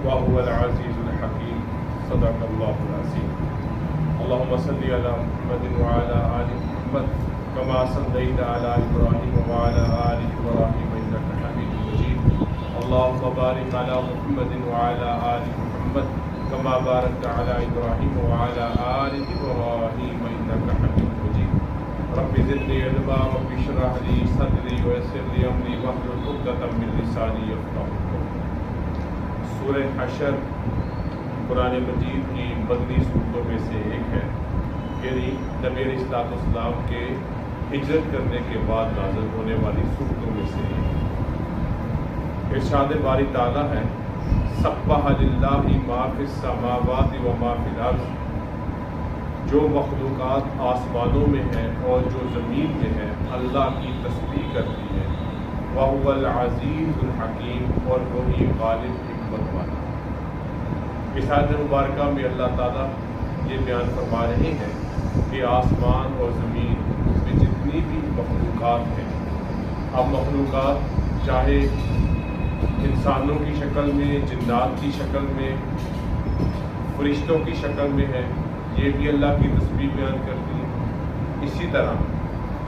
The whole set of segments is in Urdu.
وهو العزيز الحكيم صدق الله العظيم اللهم صل على محمد وعلى آل محمد كما صليت على إبراهيم وعلى آل إبراهيم إنك حميد مجيد اللهم بارك على محمد وعلى آل محمد كما باركت على إبراهيم وعلى آل إبراهيم إنك حميد مجيد رب زدني علما رب اشرح لي صدري ويسر لي أمري واحلل عقدة من لساني يفقهوا قولي سورہ حشر قرآن مجید کی مدنی صورتوں میں سے ایک ہے، یعنی نبی علیہ السلام کے ہجرت کرنے کے بعد نازل ہونے والی صورتوں میں سے ایک۔ ارشاد باری تعالیٰ ہے سبح للہ ما فی السماوات و ما فی الارض، جو مخلوقات آسمانوں میں ہیں اور جو زمین میں ہے اللہ کی تسبیح کرتی ہے، وَهُوَ الْعَزِيزُ الْحَكِيمُ، اور وہی غالب حکمت والا۔ اس آیت مبارکہ میں اللہ تعالیٰ یہ بیان فرما رہے ہیں کہ آسمان اور زمین میں جتنی بھی مخلوقات ہیں، اب مخلوقات چاہے انسانوں کی شکل میں، جنات کی شکل میں، فرشتوں کی شکل میں ہے، یہ بھی اللہ کی تسبیح بیان کرتی ہیں۔ اسی طرح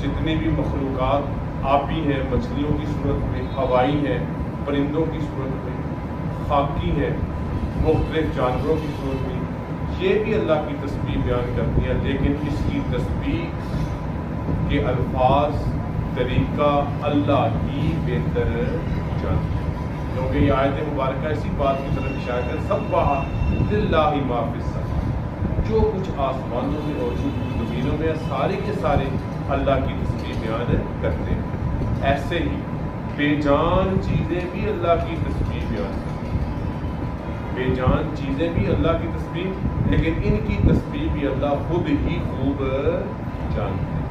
جتنی بھی مخلوقات آبی ہیں، مچھلیوں کی صورت میں، ہوائی ہیں، پرندوں کی صورت میں، خاکی ہیں، مختلف جانوروں کی صورت میں، یہ بھی اللہ کی تسبیح بیان کرتی ہیں، لیکن اس کی تسبیح کے الفاظ، طریقہ اللہ ہی بہتر جانتے ہیں، کیونکہ یہ آیت مبارکہ اسی بات کی طرف اشارہ ہے سبح للہ ما فی السماء، جو کچھ آسمانوں میں اور جو کچھ زمینوں میں سارے کے سارے اللہ کی تسبیح بیان کرتے ہیں۔ ایسے ہی بے جان چیزیں بھی اللہ کی تسبیح بیان کرتے ہیں، بے جان چیزیں بھی اللہ کی تسبیح، لیکن ان کی تسبیح بھی اللہ خود ہی خوب جانتے ہیں۔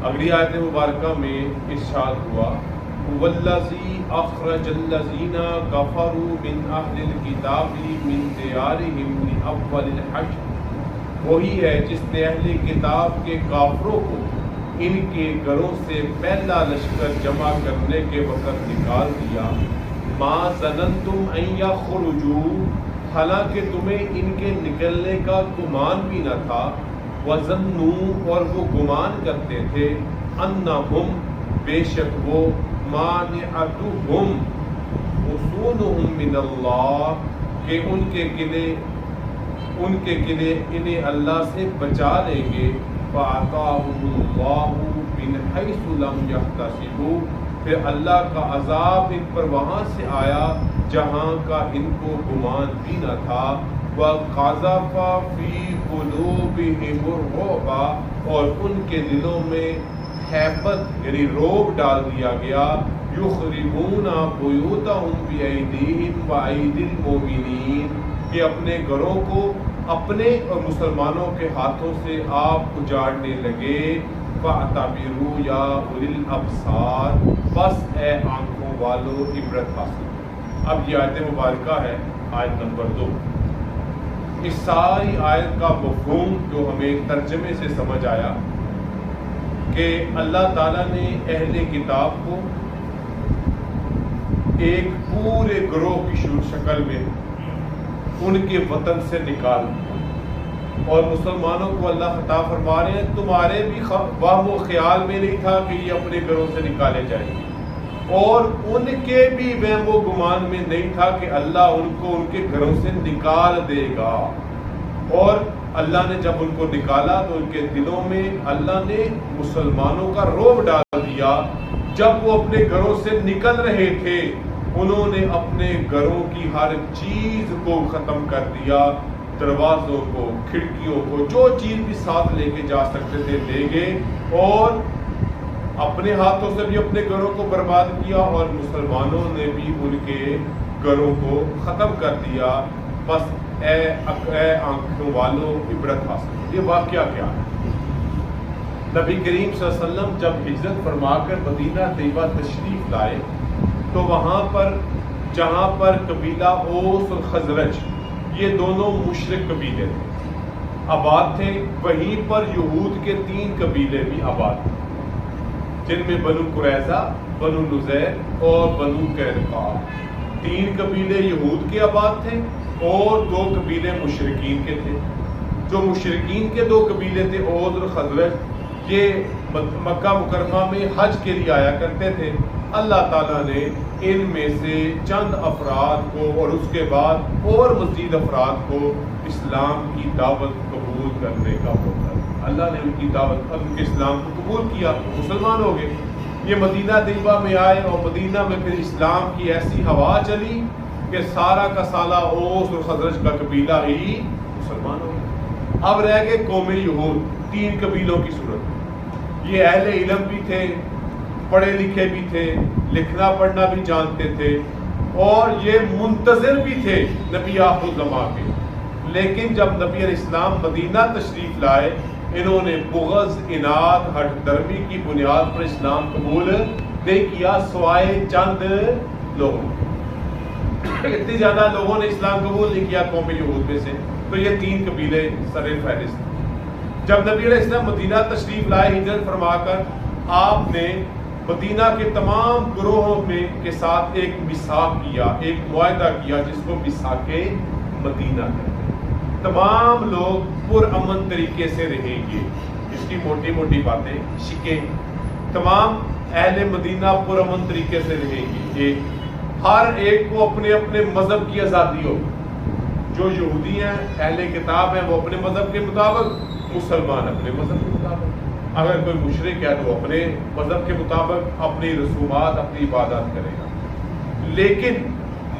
اگلی آیت مبارکہ میں ارشاد ہوا وَالَّذِي أَخْرَجَ الَّذِينَ كَفَرُوا مِنْ أَهْلِ الْكِتَابِ مِنْ دِيَارِهِمْ لِأَوَّلِ الْحَشْرِ، وہی ہے جس نے اہل کتاب کے کافروں کو ان کے گھروں سے پہلا لشکر جمع کرنے کے وقت نکال دیا۔ مَا ظَنَنْتُمْ أَنْ يَخْرُجُوا، حالانکہ تمہیں ان کے نکلنے کا گمان بھی نہ تھا، وَظَنُّوا، اور وہ گمان کرتے تھے، أَنَّهُمْ، بے شک وہ، مانعتهم حصونهم من اللہ، کہ ان کے قلعے انہیں اللہ سے بچا لیں گے، فَأَتَاهُمُ اللَّهُ مِنْ حَيْثُ لَمْ يَحْتَسِبُوا، پھر اللہ کا عذاب ان پر وہاں سے آیا جہاں کا ان کو گمان بھی نہ تھا، وَقَذَفَ فِي قُلُوبِهِمُ الرُّعْبَ، اور ان کے دلوں میں ہیبت یعنی روب ڈال دیا گیا، یخربون بیوتہم بایدیہم وایدی المؤمنین، کہ اپنے گھروں کو اپنے اور مسلمانوں کے ہاتھوں سے آپ اجاڑنے لگے، فاعتبروا یا اولی الابصار، بس اے آنکھوں والو عبرت حاصل۔ اب یہ آیت مبارکہ ہے آیت نمبر 2۔ اس ساری آیت کا مفہوم جو ہمیں ترجمے سے سمجھ آیا کہ اللہ تعالیٰ نے اہل کتاب کو ایک پورے گروہ کی شکل میں ان کے وطن سے نکال دیا، اور مسلمانوں کو اللہ عطا فرما رہے ہیں تمہارے بھی وہم و خیال میں نہیں تھا کہ یہ اپنے گھروں سے نکالے جائیں گے، اور ان کے بھی وہم و گمان میں نہیں تھا کہ اللہ ان کو ان کے گھروں سے نکال دے گا، اور اللہ نے جب ان کو نکالا تو ان کے دلوں میں اللہ نے مسلمانوں کا رعب ڈال دیا۔ جب وہ اپنے گھروں سے نکل رہے تھے انہوں نے اپنے گھروں کی ہر چیز کو ختم کر دیا، دروازوں کو، کھڑکیوں کو، جو چیز بھی ساتھ لے کے جا سکتے تھے لے گئے، اور اپنے ہاتھوں سے بھی اپنے گھروں کو برباد کیا، اور مسلمانوں نے بھی ان کے گھروں کو ختم کر دیا۔ بس اے آنکھوں والوں عبرت حاصل۔ یہ واقعہ کیا ہے؟ نبی کریم صلی اللہ علیہ وسلم جب ہجرت فرما کر مدینہ طیبہ تشریف لائے تو وہاں پر جہاں پر قبیلہ اوس اور خزرج یہ دونوں مشرک قبیلے تھے آباد تھے، وہیں پر یہود کے 3 قبیلے بھی آباد تھے جن میں بنو قریظہ، بنو نذیر اور بنو قینقاع۔ 3 قبیلے یہود کے آباد تھے اور 2 قبیلے مشرکین کے تھے. جو مشرکین کے 2 قبیلے تھے اوس اور خزرج، یہ مکہ مکرمہ میں حج کے لیے آیا کرتے تھے. اللہ تعالیٰ نے ان میں سے چند افراد کو اور اس کے بعد اور مزید افراد کو اسلام کی دعوت قبول کرنے کا موقع دیا. اللہ نے ان کی دعوت اور ان کے اسلام کو قبول کیا، مسلمان ہو گئے. یہ مدینہ طیبہ میں آئے اور مدینہ میں پھر اسلام کی ایسی ہوا چلی کہ سارا کا سالہ اوس اور خزرج کا قبیلہ ہی مسلمان ہو گیا. اب رہ گئے قوم یہود 3 قبیلوں کی صورت. یہ اہل علم بھی تھے، پڑھے لکھے بھی تھے، لکھنا پڑھنا بھی جانتے تھے، اور یہ منتظر بھی تھے نبی آخر الزماں کے. لیکن جب نبی علیہ السلام مدینہ تشریف لائے، انہوں نے بغض، اناد، ہٹ درمی کی بنیاد پر اسلام قبول نہیں کیا، سوائے چند لوگوں. اتنی زیادہ لوگوں نے اسلام قبول نہیں کیا قوم یہود میں سے. تو یہ 3 قبیلے سر فہرست. جب نبی علیہ السلام مدینہ تشریف لائے ہجرت فرما کر، آپ نے مدینہ کے تمام گروہوں میں کے ساتھ ایک میثاق کیا، ایک معاہدہ کیا جس کو میثاق مدینہ کہتے ہیں. تمام لوگ پرامن طریقے سے رہیں گے. اس کی موٹی موٹی باتیں شکیں. تمام اہل مدینہ پرامن طریقے سے رہیں گے. ہر ایک کو اپنے اپنے مذہب کی آزادی ہو. جو یہودی ہیں، اہل کتاب ہیں، وہ اپنے مذہب کے مطابق، مسلمان اپنے مذہب کے مطابق. اگر کوئی مشرک ہے تو اپنے مذہب کے مطابق اپنی رسومات، اپنی عبادات کرے گا. لیکن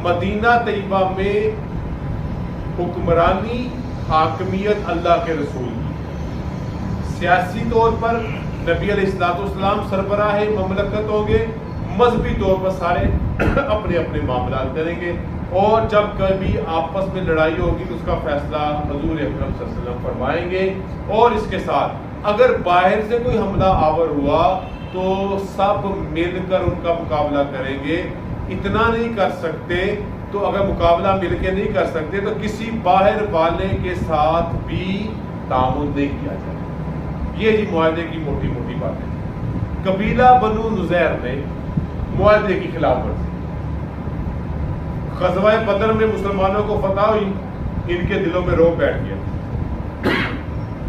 مدینہ طیبہ میں حکمرانی، حاکمیت اللہ کے رسول کی. سیاسی طور پر نبی علیہ السلام سربراہ مملکت ہوں گے، مذہبی طور پر سارے اپنے اپنے معاملات کریں گے. اور جب کبھی آپس میں لڑائی ہوگی تو اس کا فیصلہ حضور اکرم صلی اللہ علیہ وسلم فرمائیں گے. اور اس کے ساتھ اگر باہر سے کوئی حملہ آور ہوا تو سب مل کر ان کا مقابلہ کریں گے. اتنا نہیں کر سکتے تو اگر مقابلہ مل کے نہیں کر سکتے تو کسی باہر والے کے ساتھ بھی تعاون نہیں کیا جائے. یہ جی معاہدے کی موٹی موٹی باتیں. قبیلہ بنو نذیر نے معاہدے کی خلاف ورزی. غزوہ بدر میں مسلمانوں کو فتح ہوئی، ان کے دلوں میں رعب بیٹھ گیا.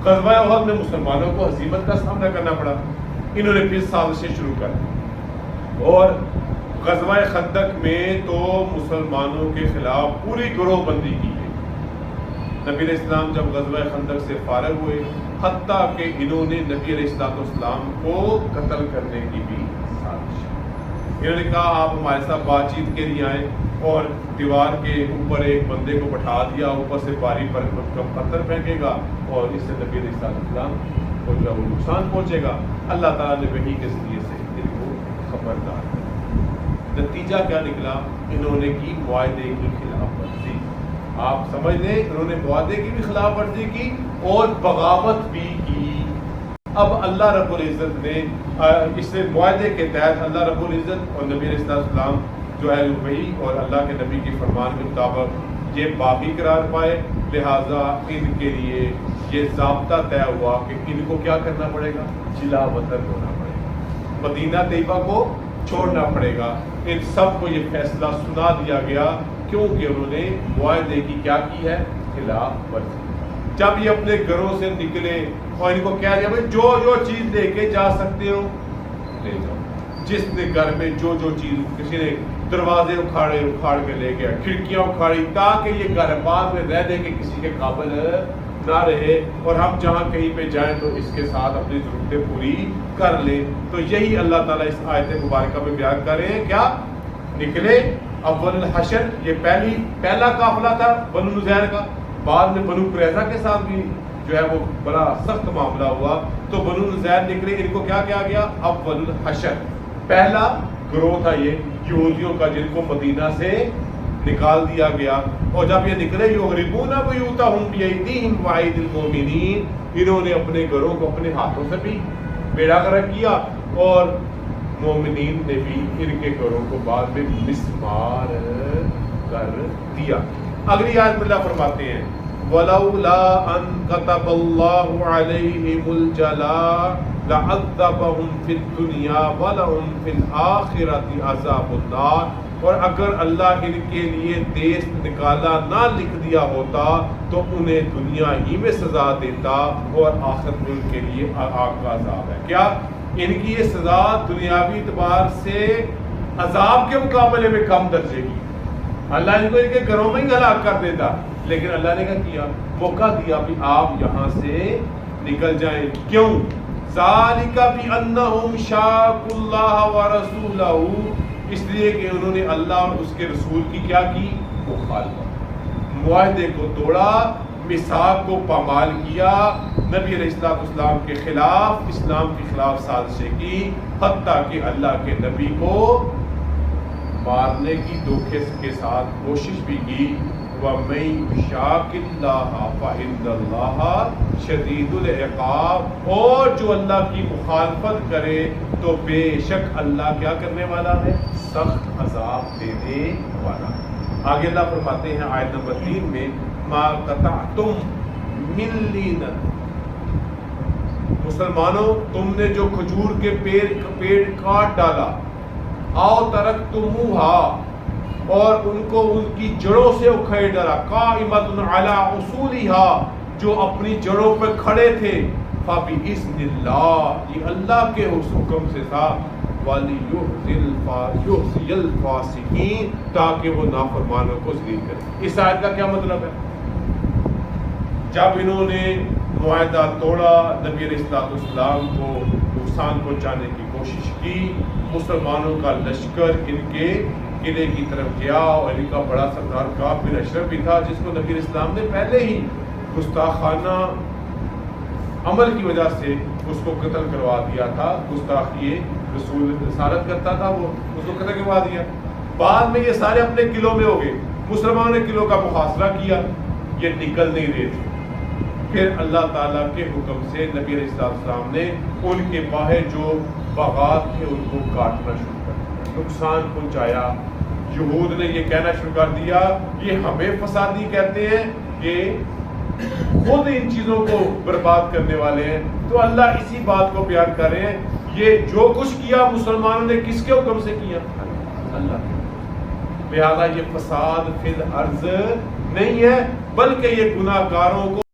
غزوہ احد میں مسلمانوں کو ہزیمت کا سامنا کرنا پڑا. انہوں نے پھر سازشیں شروع کر دی. اور غزوہ خندق میں تو مسلمانوں کے خلاف پوری گروہ بندی کی گئی. نبی علیہ السلام جب غزوہ خندق سے فارغ ہوئے، حتیٰ کہ انہوں نے نبی علیہ السلام کو قتل کرنے کی بھی سازش. انہوں نے کہا آپ ہمارے ساتھ بات چیت کے لیے آئیں، اور دیوار کے اوپر ایک بندے کو بٹھا دیا، اوپر سے باری پر پتھر پھینکے گا اور اس سے نبی علیہ السلام کو جو ہے وہ نقصان پہنچے گا. اللہ تعالیٰ نے وحی کے ذریعے سے ان کو خبردار کیا. نتیجہ کیا نکلا؟ انہوں نے کی معاہدے کی خلاف ورزی. آپ سمجھ لیں، انہوں نے معاہدے کی بھی خلاف ورزی کی اور بغاوت بھی کی. اب اللہ رب العزت نے اس معاہدے کے تحت اللہ رب العزت اور نبی علیہ السلام جو ہے وہی اور اللہ کے نبی کے فرمان کے مطابق یہ باقی قرار پائے. لہٰذا ان کے لیے یہ ضابطہ طے ہوا کہ ان کو کیا کرنا پڑے گا؟ جلا وطن ہونا پڑے گا، مدینہ طیبہ کو چھوڑنا پڑے گا. ان سب کو یہ فیصلہ سنا دیا گیا کیونکہ انہوں نے معاہدے کی کیا کی ہے؟ خلاف ورزی. جب یہ اپنے گھروں سے نکلے اور ان کو کہہ دیا بھائی جو چیز لے کے جا سکتے ہو لے جاؤ. جس نے گھر میں جو چیز، کسی نے دروازے اکھاڑ کے لے گیا، کھڑکیاں اکھاڑی، تاکہ یہ گھر بعد میں رہ دے کے کسی کے قابل نہ رہے اور ہم جہاں کہیں پہ جائیں تو اس کے ساتھ اپنی ضرورتیں پوری کر لیں. تو یہی اللہ تعالیٰ اس آیت مبارکہ میں بیان کر رہے ہیں. کیا نکلے اول الحشر، یہ پہلا قافلہ تھا بنو نذیر کا. بعد میں بنو قریظہ کے ساتھ بھی جو ہے وہ بڑا سخت معاملہ ہوا. تو بنو نذیر نکلے، ان کو کیا کیا گیا؟ اول الحشر، پہلا گروہ تھا یہ یہودیوں کا جن کو مدینہ سے نکال دیا گیا. اور جب یہ نکلے یغربون بیوتہم بایدیہم وایدی المؤمنین، انہوں نے اپنے گھروں کو اپنے ہاتھوں سے بھی بیڑا غرق کیا اور مومنین نے بھی ان کے گھروں کو بعد میں مسمار کر دیا. اگلی آیت میں اللہ فرماتے ہیں وَلَوْلَا أَن كَتَبَ اللَّهُ عَلَيْهِمُ الْجَلَاءَ لَعَذَّبَهُمْ فِي الدُّنْيَا وَلَهُمْ فِي الْآخِرَةِ عَذَابُ النَّارِ. اور اگر اللہ ان کے لیے دیس نکالا نہ لکھ دیا ہوتا تو انہیں دنیا ہی میں سزا دیتا اور آخرت میں ان کے لیے آگ کا عذاب ہے. کیا ان کی یہ سزا دنیاوی اعتبار سے عذاب کے مقابلے میں کم درجے کی. اللہ ان کو ان کے گھروں میں ہی ہلاک کر دیتا, لیکن اللہ نے کیا موقع دیا بھی آپ یہاں سے نکل جائیں. کیوں؟ ذالک بانہم شاقوا اللہ ورسولہ, اس لیے کہ انہوں نے اللہ اور اس کے رسول کی کیا کی؟ مخالفت, معاہدے کو توڑا, میثاق کو پامال کیا, نبی علیہ السلام کے خلاف, اسلام کے خلاف سازشیں کی, حتیٰ کہ اللہ کے نبی کو مارنے کی دھوکے کے ساتھ کوشش بھی کی. وَمَن يُشَاقِ اللَّهَ فَإِنَّ اللَّهَ شَدِيدُ الْعِقَابِ, اور جو اللہ کی مخالفت کرے تو بے شک اللہ کیا کرنے والا ہے؟ سخت عذاب دینے والا. آگے اللہ فرماتے ہیں آیت نمبر 3 میں مَا قَطَعْتُم مِّن لِّینٍ, مسلمانوں تم نے جو کھجور کے پیڑ کاٹ ڈالا, آؤ ترکتموہا, اور ان کو ان کی جڑوں سے اکھیڑ ڈالا, قائمۃ علی اصولہا, جو اپنی جڑوں پر کھڑے تھے, فبإذن اللہ, یہ اللہ کے حکم سے تھا, وَلِيُخْزِيَ الْفَاسِقِينَ, تاکہ وہ نافرمانوں کو ذلیل کرے. اس آیت کا کیا مطلب ہے؟ جب انہوں نے معاہدہ توڑا, نبی علیہ السلام کو نقصان پہنچانے کی کوشش کی, مسلمانوں کا لشکر ان کے قلعے کی طرف گیا, اور ان کا بڑا سردار کعب بن اشرف بھی تھا, جس کو نبی علیہ السلام نے پہلے ہی گستاخانہ عمل کی وجہ سے اس کو قتل کروا دیا تھا. گستاخی رسول رسالت کرتا تھا, وہ اس کو قتل کروا دیا. بعد میں یہ سارے اپنے قلعوں میں ہو گئے, مسلمانوں نے قلعوں کا محاصرہ کیا, یہ نکل نہیں رہے تھے. پھر اللہ تعالیٰ کے حکم سے نبی علیہ السلام نے ان کے باہر جو باغات تھے ان کو کاٹنا شروع کر دیا, نقصان پہنچایا. یہود نے یہ کہنا شروع کر دیا یہ ہمیں فسادی کہتے ہیں, کہ خود ان چیزوں کو برباد کرنے والے ہیں. تو اللہ اسی بات کو بیان کر رہے ہیں, یہ جو کچھ کیا مسلمانوں نے کس کے حکم سے کیا؟ اللہ کے. لہذا یہ فساد فی الارض نہیں ہے, بلکہ یہ گناہ گاروں کو